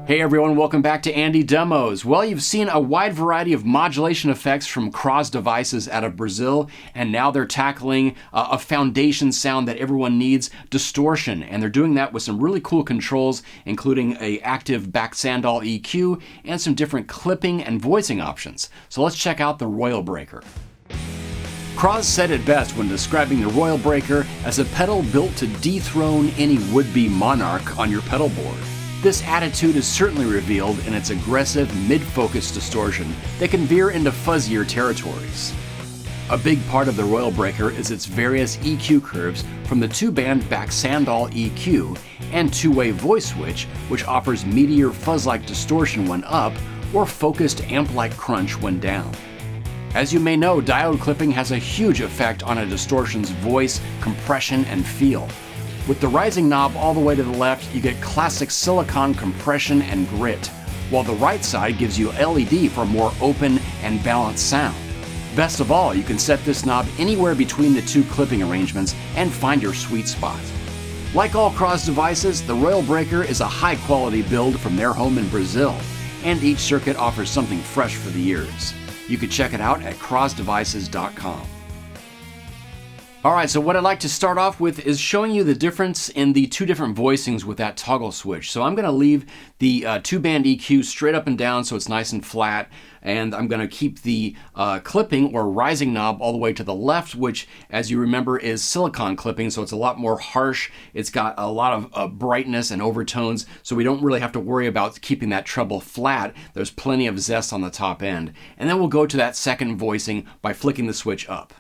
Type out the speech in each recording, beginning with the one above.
Hey everyone, welcome back to AndyDemos. Well, you've seen a wide variety of modulation effects from Krozz Devices out of Brazil, and now they're tackling a foundation sound that everyone needs, distortion, and they're doing that with some really cool controls, including a active Baxandall EQ and some different clipping and voicing options. So let's check out the Royalbreaker. Krozz said it best when describing the Royalbreaker as a pedal built to dethrone any would-be monarch on your pedal board. This attitude is certainly revealed in its aggressive mid-focus distortion that can veer into fuzzier territories. A big part of the Royalbreaker is its various EQ curves from the two-band Baxandall EQ and two-way voice switch, which offers meatier fuzz-like distortion when up or focused amp-like crunch when down. As you may know, diode clipping has a huge effect on a distortion's voice, compression, and feel. With the rising knob all the way to the left, you get classic silicon compression and grit, while the right side gives you LED for a more open and balanced sound. Best of all, you can set this knob anywhere between the two clipping arrangements and find your sweet spot. Like all Krozz devices, the Royalbreaker is a high-quality build from their home in Brazil, and each circuit offers something fresh for the ears. You can check it out at krozzdevices.com. Alright, so what I'd like to start off with is showing you the difference in the two different voicings with that toggle switch. So I'm going to leave the two-band EQ straight up and down so it's nice and flat, and I'm going to keep the clipping or rising knob all the way to the left, which, as you remember, is silicon clipping, so it's a lot more harsh. It's got a lot of brightness and overtones, so we don't really have to worry about keeping that treble flat. There's plenty of zest on the top end. And then we'll go to that second voicing by flicking the switch up.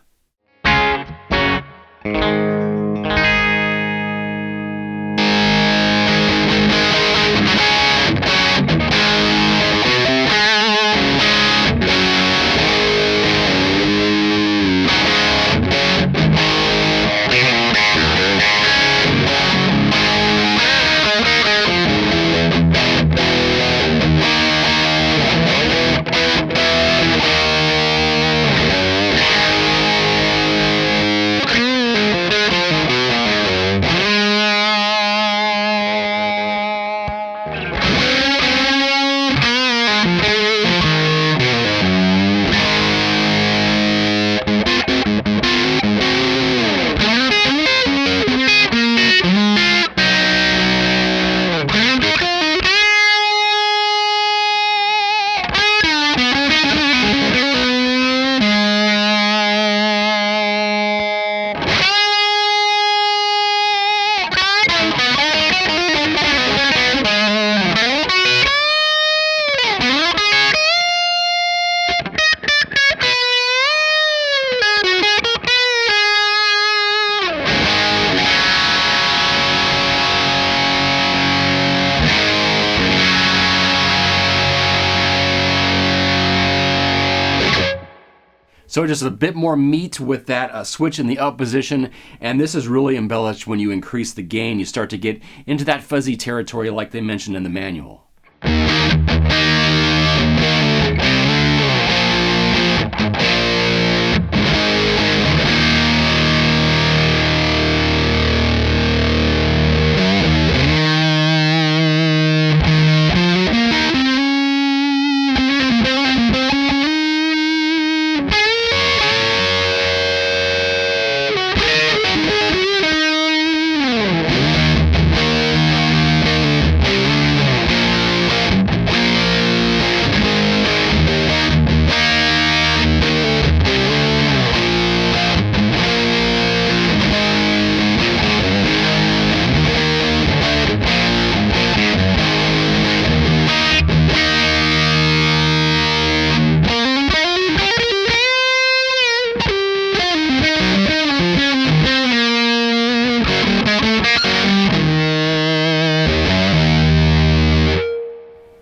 So just a bit more meat with that switch in the up position, and this is really embellished when you increase the gain. You start to get into that fuzzy territory like they mentioned in the manual.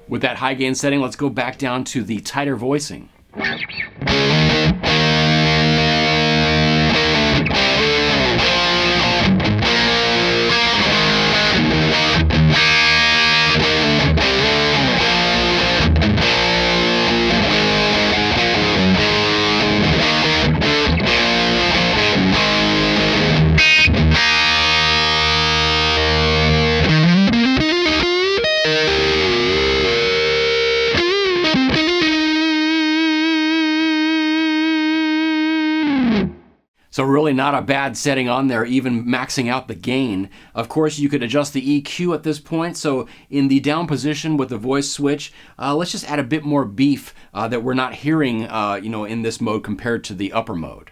With that high gain setting, let's go back down to the tighter voicing. So really not a bad setting on there, even maxing out the gain. Of course, you could adjust the EQ at this point. So in the down position with the voice switch, let's just add a bit more beef that we're not hearing in this mode compared to the upper mode.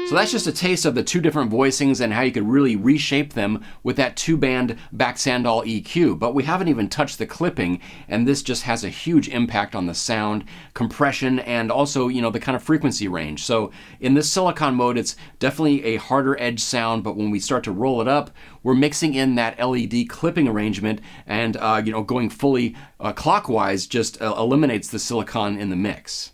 So that's just a taste of the two different voicings and how you could really reshape them with that two-band Baxandall EQ. But we haven't even touched the clipping, and this just has a huge impact on the sound, compression, and also, the kind of frequency range. So in this silicon mode, it's definitely a harder edge sound, but when we start to roll it up, we're mixing in that LED clipping arrangement, and going fully clockwise just eliminates the silicon in the mix.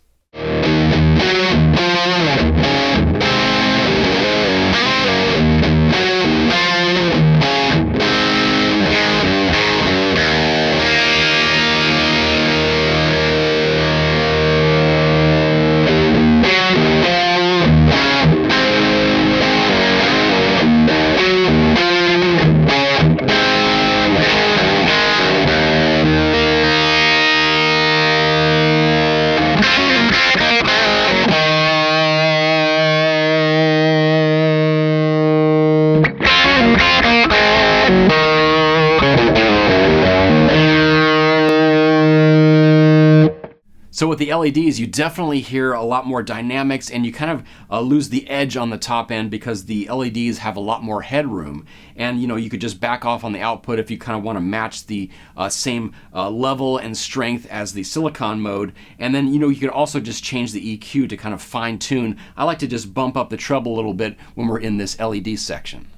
So with the LEDs, you definitely hear a lot more dynamics, and you kind of lose the edge on the top end because the LEDs have a lot more headroom. And you could just back off on the output if you kind of want to match the same level and strength as the silicon mode. And then you could also just change the EQ to kind of fine tune. I like to just bump up the treble a little bit when we're in this LED section.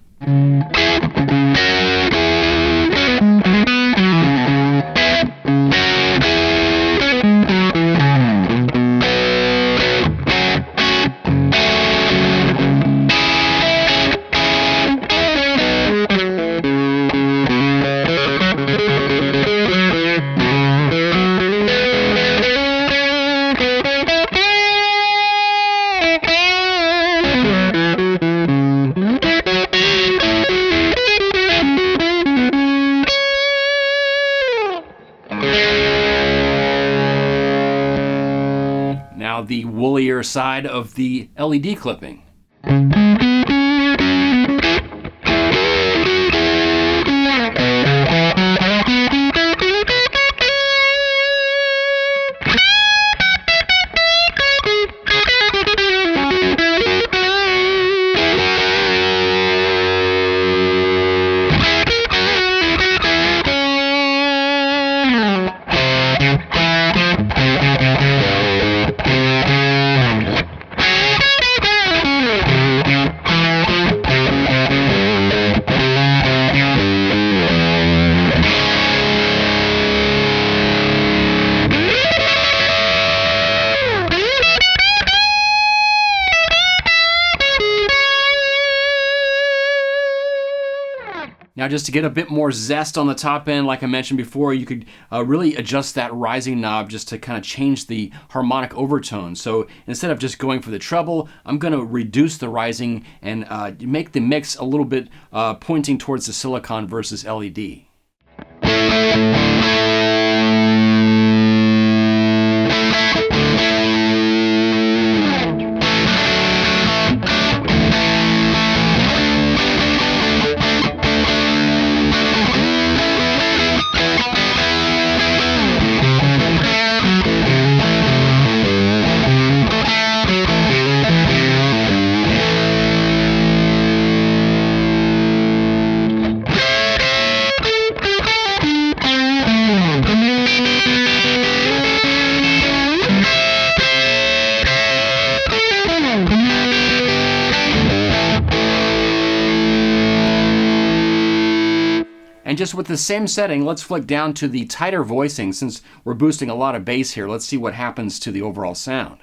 Now the woollier side of the LED clipping. Now just to get a bit more zest on the top end, like I mentioned before, you could really adjust that rising knob just to kind of change the harmonic overtone. So instead of just going for the treble, I'm going to reduce the rising and make the mix a little bit pointing towards the silicon versus LED. just with the same setting, let's flick down to the tighter voicing. Since we're boosting a lot of bass here, let's see what happens to the overall sound.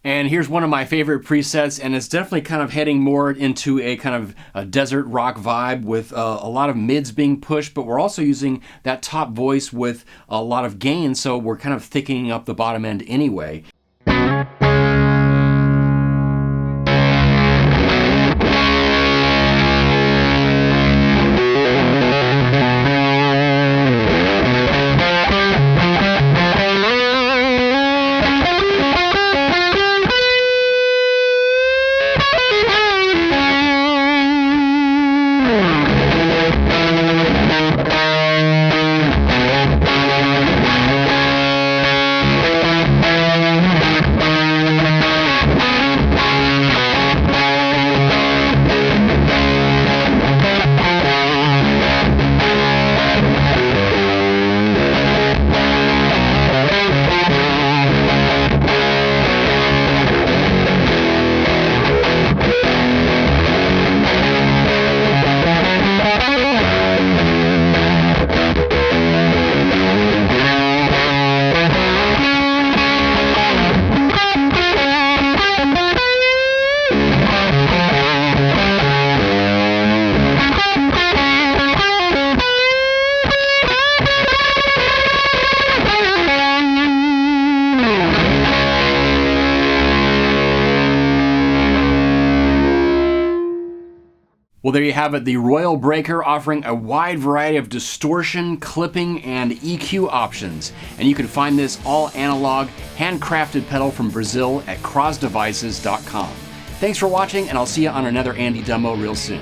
And here's one of my favorite presets, and it's definitely kind of heading more into a kind of a desert rock vibe with a lot of mids being pushed, but we're also using that top voice with a lot of gain, so we're kind of thickening up the bottom end anyway. Well, there you have it, the Royalbreaker, offering a wide variety of distortion, clipping, and EQ options. And you can find this all analog, handcrafted pedal from Brazil at KrozzDevices.com. Thanks for watching, and I'll see you on another Andy demo real soon.